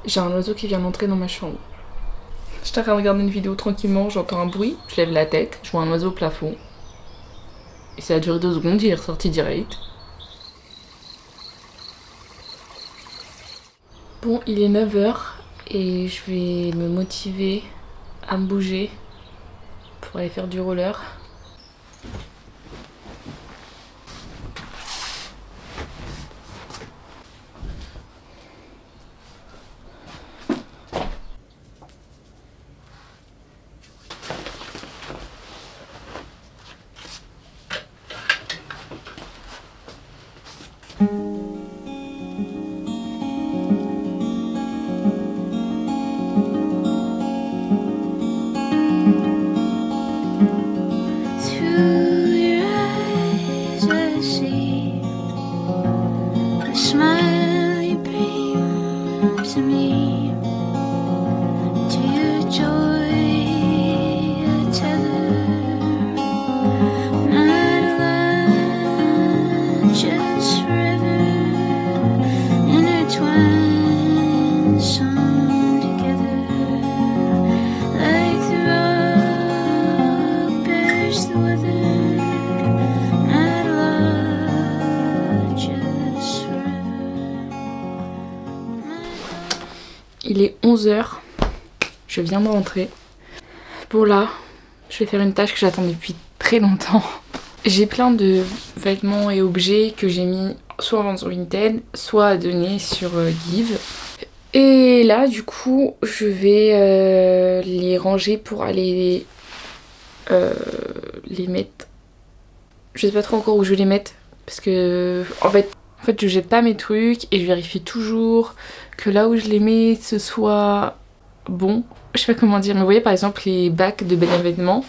J'ai un oiseau qui vient d'entrer dans ma chambre. J'étais en train de regarder une vidéo tranquillement, j'entends un bruit, je lève la tête, je vois un oiseau au plafond. Et ça a duré 2 secondes, il est ressorti direct. Bon, il est 9 h et je vais me motiver à me bouger pour aller faire du roller. Il est 11 h, je viens de rentrer. Bon là, je vais faire une tâche que j'attends depuis très longtemps. J'ai plein de vêtements et objets que j'ai mis soit à vendre sur Vinted, soit à donner sur Give. Et là du coup, je vais les ranger pour aller les mettre. Je sais pas trop encore où je vais les mettre parce que en fait je jette pas mes trucs et je vérifie toujours que là où je les mets ce soit bon. Je sais pas comment dire, mais vous voyez par exemple les bacs de vêtements,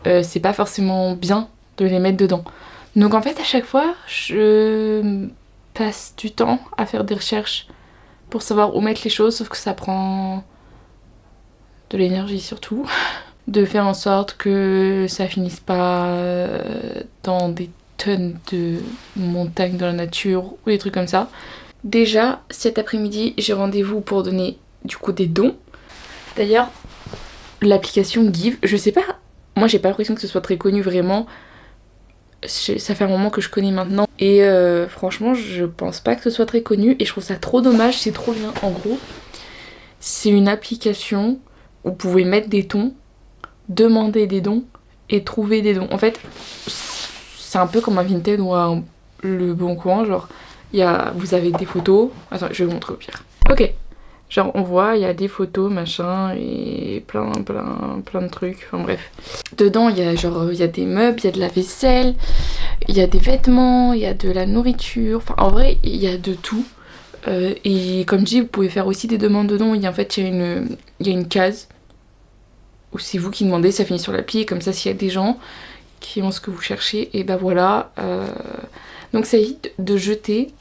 c'est pas forcément bien de les mettre dedans. Donc en fait à chaque fois je passe du temps à faire des recherches pour savoir où mettre les choses, sauf que ça prend de l'énergie surtout. De faire en sorte que ça finisse pas dans des tonnes de montagnes dans la nature ou des trucs comme ça. Déjà, cet après-midi, j'ai rendez-vous pour donner du coup des dons. D'ailleurs, l'application Give, je sais pas, moi j'ai pas l'impression que ce soit très connu vraiment. Ça fait un moment que je connais maintenant et franchement, je pense pas que ce soit très connu et je trouve ça trop dommage, c'est trop bien. En gros, c'est une application où vous pouvez mettre des dons, demander des dons et trouver des dons. En fait, c'est un peu comme un Vinted ou le Bon Coin, genre vous avez des photos. Attends, je vais vous montrer au pire. Ok, genre on voit, il y a des photos, machin, et plein de trucs, enfin bref. Dedans, il y a des meubles, il y a de la vaisselle, il y a des vêtements, il y a de la nourriture, enfin en vrai, il y a de tout. Et comme je dis, vous pouvez faire aussi des demandes de dons. En fait, il y a une case où c'est vous qui demandez, ça finit sur l'appli, et comme ça, s'il y a des gens qui ont ce que vous cherchez, et ben voilà. Donc ça évite de jeter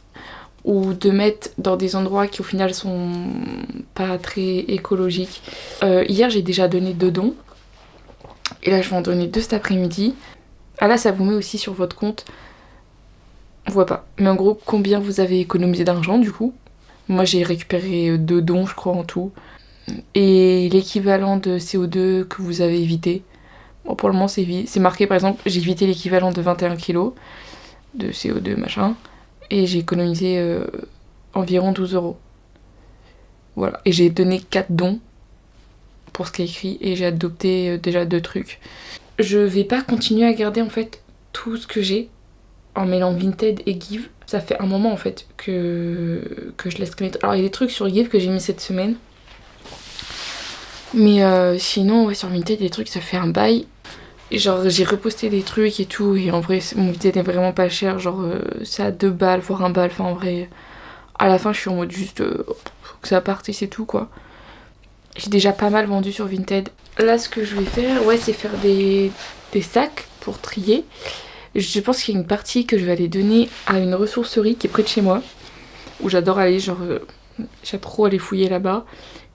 ou de mettre dans des endroits qui au final sont pas très écologiques. Hier, j'ai déjà donné 2 dons, et là, je vais en donner 2 cet après-midi. Ah là, ça vous met aussi sur votre compte. On voit pas. Mais en gros, combien vous avez économisé d'argent du coup. Moi, j'ai récupéré 2 dons, je crois, en tout. Et l'équivalent de CO2 que vous avez évité. Bon, pour le moment, c'est marqué, par exemple, j'ai évité l'équivalent de 21 kg de CO2, machin. Et j'ai économisé environ 12 €. Voilà. Et j'ai donné 4 dons pour ce qui est écrit. Et j'ai adopté déjà 2 trucs. Je vais pas continuer à garder, en fait, tout ce que j'ai en mêlant Vinted et Give. Ça fait un moment, en fait, que je laisse traîner. Alors, il y a des trucs sur Give que j'ai mis cette semaine. Mais sinon, ouais, sur Vinted, des trucs, ça fait un bail. Genre, j'ai reposté des trucs et tout. Et en vrai, mon Vinted est vraiment pas cher. Genre, c'est à 2 balles, voire 1 balle. Enfin, en vrai, à la fin, je suis en mode juste faut que ça parte et c'est tout, quoi. J'ai déjà pas mal vendu sur Vinted. Là, ce que je vais faire, ouais, c'est faire des sacs pour trier. Je pense qu'il y a une partie que je vais aller donner à une ressourcerie qui est près de chez moi. Où j'adore aller, genre, j'aime trop aller fouiller là-bas.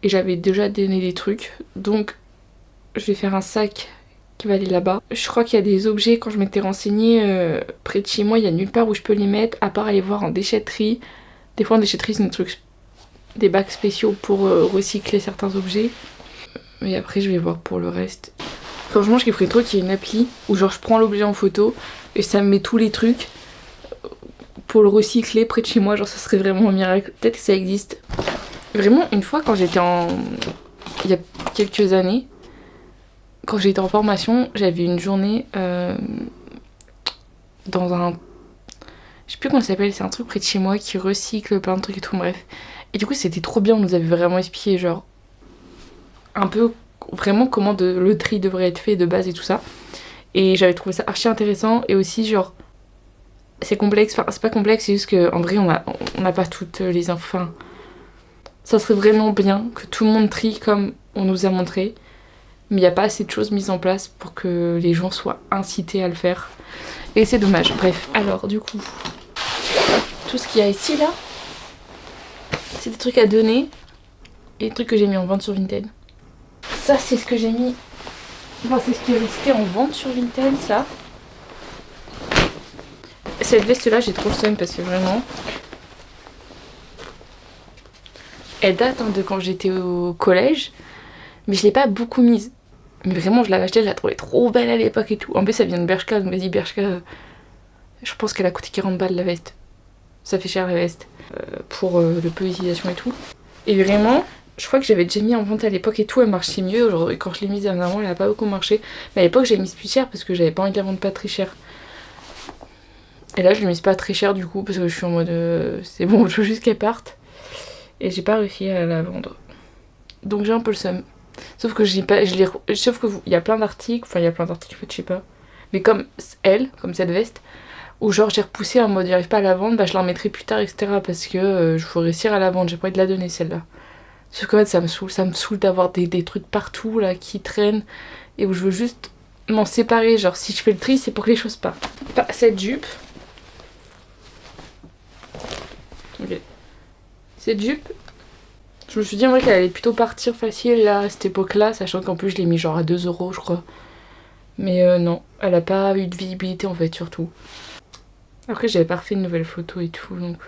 Et j'avais déjà donné des trucs. Donc, je vais faire un sac qui va aller là-bas. Je crois qu'il y a des objets, quand je m'étais renseignée, près de chez moi, il y a nulle part où je peux les mettre, à part aller voir en déchetterie. Des fois, en déchetterie, c'est des trucs des bacs spéciaux pour recycler certains objets. Et après je vais voir pour le reste. Franchement je kifferais trop qu'il y ait une appli où genre je prends l'objet en photo et ça me met tous les trucs pour le recycler près de chez moi, genre ça serait vraiment un miracle. Peut-être que ça existe. Vraiment une fois quand j'étais il y a quelques années, quand j'étais en formation, j'avais une journée dans un... Je sais plus comment ça s'appelle, c'est un truc près de chez moi qui recycle plein de trucs et tout, bref. Et du coup c'était trop bien, on nous avait vraiment expliqué genre un peu vraiment comment le tri devrait être fait de base et tout ça. Et j'avais trouvé ça archi intéressant et aussi genre c'est complexe, enfin c'est pas complexe, c'est juste qu'en vrai on n'a pas toutes les infos. Enfin, ça serait vraiment bien que tout le monde trie comme on nous a montré, mais il n'y a pas assez de choses mises en place pour que les gens soient incités à le faire. Et c'est dommage. Bref, alors du coup, tout ce qu'il y a ici là, c'est des trucs à donner et des trucs que j'ai mis en vente sur Vinted. Ça c'est ce que j'ai mis, enfin c'est ce qui est resté en vente sur Vinted, ça. Cette veste là j'ai trop le seum parce que vraiment elle date de quand j'étais au collège, mais je l'ai pas beaucoup mise. Mais vraiment je l'avais achetée, je la trouvais trop belle à l'époque et tout. En plus ça vient de Bershka, donc vas-y Bershka, je pense qu'elle a coûté 40 balles la veste. Ça fait cher la veste, pour le peu d'utilisation et tout. Et vraiment, je crois que j'avais déjà mis en vente à l'époque et tout, elle marchait mieux. Aujourd'hui quand je l'ai mise dernièrement elle a pas beaucoup marché. Mais à l'époque j'ai mise plus cher parce que j'avais pas envie de la vendre pas très cher. Et là je l'ai mise pas très cher du coup parce que je suis en mode c'est bon, je veux juste qu'elle parte. Et j'ai pas réussi à la vendre. Donc j'ai un peu le seum. Sauf que sauf que il y a plein d'articles, enfin il y a plein d'articles en fait, je sais pas. Mais comme elle, comme cette veste, où genre j'ai repoussé en mode j'arrive pas à la vendre, bah je la remettrai plus tard, etc. Parce que je veux réussir à la vendre, j'ai pas envie de la donner celle-là. Sauf qu'en fait ça me saoule d'avoir des trucs partout là qui traînent et où je veux juste m'en séparer. Genre si je fais le tri, c'est pour que les choses partent. Cette jupe. Ok. Cette jupe, je me suis dit en vrai qu'elle allait plutôt partir facile là, à cette époque-là, sachant qu'en plus je l'ai mis genre à 2 € je crois. Mais non, elle a pas eu de visibilité en fait surtout. Après j'avais pas refait une nouvelle photo et tout, donc...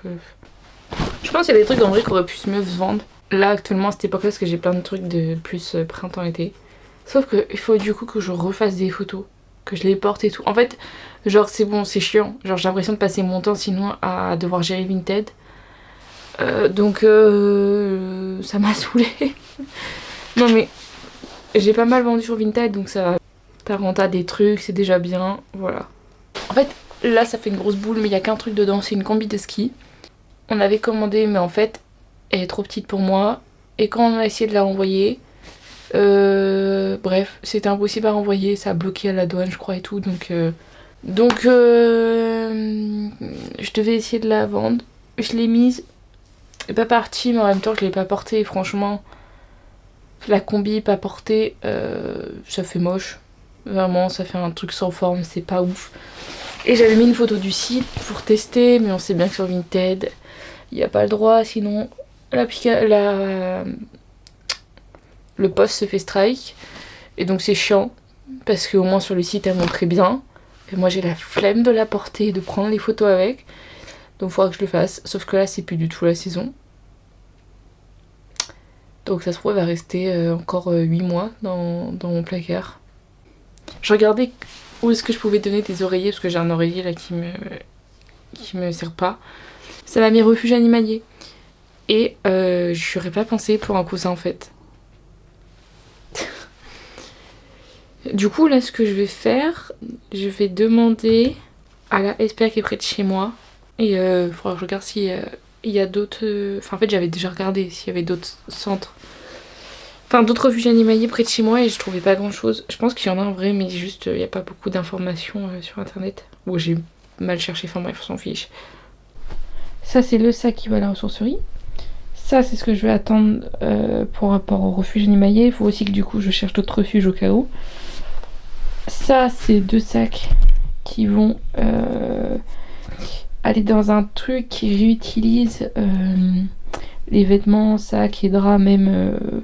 Je pense qu'il y a des trucs en vrai qui auraient pu mieux se vendre. Là actuellement à cette époque-là, parce que j'ai plein de trucs de plus printemps-été. Sauf qu'il faut du coup que je refasse des photos, que je les porte et tout. En fait, genre c'est bon, c'est chiant. Genre j'ai l'impression de passer mon temps sinon à devoir gérer Vinted. Donc ça m'a saoulée. Non mais j'ai pas mal vendu sur Vinted donc ça va. T'as renta des trucs, c'est déjà bien, voilà. En fait là ça fait une grosse boule mais il y a qu'un truc dedans, c'est une combi de ski. On l'avait commandée mais en fait elle est trop petite pour moi. Et quand on a essayé de la renvoyer, bref c'était impossible à renvoyer, ça a bloqué à la douane je crois et tout. Donc je devais essayer de la vendre. Je l'ai mise. Elle est pas partie mais en même temps je l'ai pas portée et franchement la combi pas portée ça fait moche, vraiment ça fait un truc sans forme, c'est pas ouf. Et j'avais mis une photo du site pour tester mais on sait bien que sur Vinted il n'y a pas le droit sinon le post se fait strike et donc c'est chiant parce qu'au moins sur le site elle montrait bien et moi j'ai la flemme de la porter et de prendre les photos avec. Donc il faudra que je le fasse, sauf que là c'est plus du tout la saison. Donc ça se trouve elle va rester encore 8 mois dans mon placard. Je regardais où est-ce que je pouvais donner des oreillers parce que j'ai un oreiller là qui me sert pas. Ça m'a mis refuge animalier. Et je n'aurais pas pensé pour un cousin en fait. Du coup là ce que je vais faire, je vais demander à la SPA qui est près de chez moi. Et il faudra que je regarde s'il y a d'autres... Enfin en fait j'avais déjà regardé s'il y avait d'autres centres. Enfin d'autres refuges animaliers près de chez moi et je trouvais pas grand chose. Je pense qu'il y en a en vrai mais juste il n'y a pas beaucoup d'informations sur internet. Bon j'ai mal cherché, enfin bref on s'en fiche. Ça c'est le sac qui va à la ressourcerie. Ça c'est ce que je vais attendre pour rapport au refuge animalier. Il faut aussi que du coup je cherche d'autres refuges au cas où. Ça c'est 2 sacs qui vont aller dans un truc qui réutilise les vêtements, sacs et draps même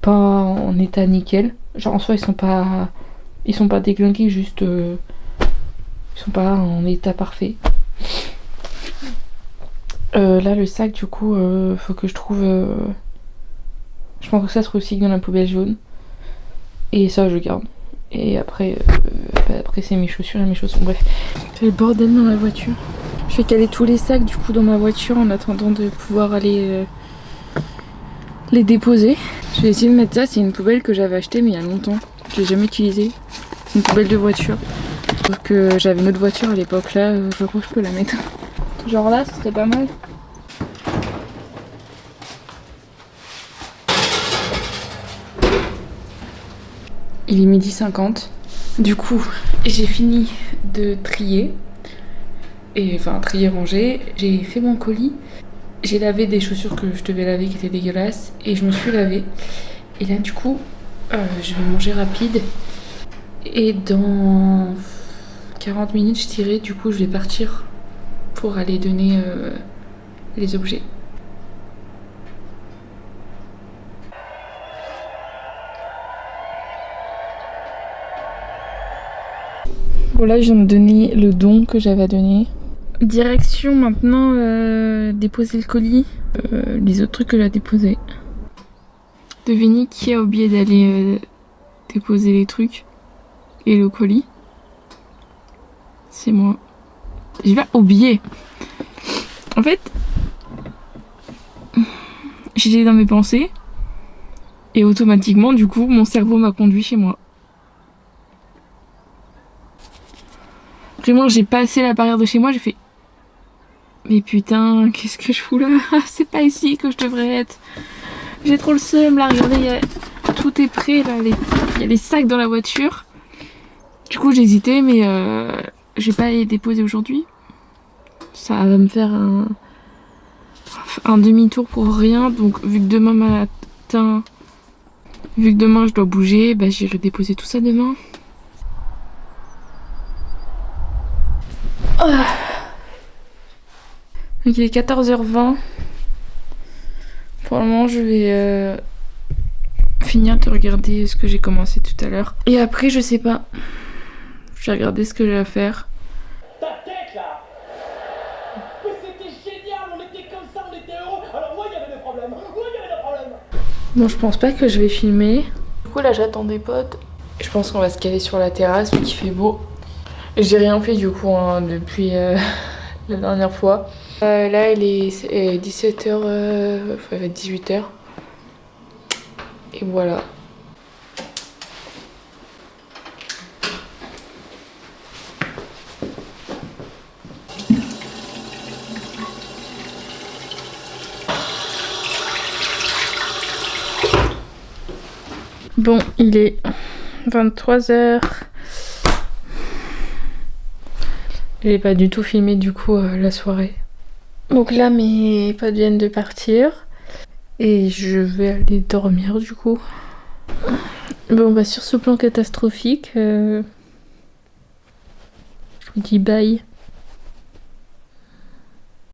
pas en état nickel. Genre en soi ils sont pas déglingués, juste ils sont pas en état parfait. Là le sac du coup faut que je trouve... Je pense que ça se recycle dans la poubelle jaune. Et ça je garde. Et après, après c'est mes chaussures et mes chaussons, bref. C'est le bordel dans la voiture. Je vais caler tous les sacs du coup dans ma voiture en attendant de pouvoir aller les déposer. Je vais essayer de mettre ça, c'est une poubelle que j'avais achetée mais il y a longtemps. Je l'ai jamais utilisée. C'est une poubelle de voiture. Sauf que j'avais une autre voiture à l'époque, là je crois que je peux la mettre. Genre là, ce serait pas mal. Il est 12h50. Du coup, j'ai fini de trier. Et enfin, trier, ranger. J'ai fait mon colis. J'ai lavé des chaussures que je devais laver qui étaient dégueulasses. Et je me suis lavée. Et là, du coup, je vais manger rapide. Et dans 40 minutes, je dirais, du coup, je vais partir pour aller donner les objets. Bon là je viens de donner le don que j'avais à donner. Direction maintenant déposer le colis. Les autres trucs que j'ai déposés. Devinez qui a oublié d'aller déposer les trucs et le colis. C'est moi. J'ai pas oublié. En fait, j'étais dans mes pensées et automatiquement du coup mon cerveau m'a conduit chez moi. Vraiment, j'ai passé la barrière de chez moi, j'ai fait... Mais putain, qu'est-ce que je fous là? C'est pas ici que je devrais être. J'ai trop le seum là, regardez, tout est prêt là, il y a les sacs dans la voiture. Du coup, j'hésitais, mais je vais pas les déposer aujourd'hui. Ça va me faire un demi-tour pour rien, donc vu que demain matin... Vu que demain je dois bouger, bah j'irai déposer tout ça demain. Donc il est 14h20. Pour le moment je vais finir de regarder ce que j'ai commencé tout à l'heure. Et après je sais pas. Je vais regarder ce que j'ai à faire. Ta tête là! Mais c'était génial, on était comme ça, on était heureux. Alors moi il y avait des problèmes, Bon je pense pas que je vais filmer. Du coup là j'attends des potes. Je pense qu'on va se caler sur la terrasse vu qu'il fait beau. J'ai rien fait du coup hein, depuis la dernière fois. Là il est 17h, il va être 18h. Et voilà. Bon, il est 23h. J'ai pas du tout filmé du coup la soirée. Donc là mes potes viennent de partir. Et je vais aller dormir du coup. Bon bah sur ce plan catastrophique, je vous dis bye.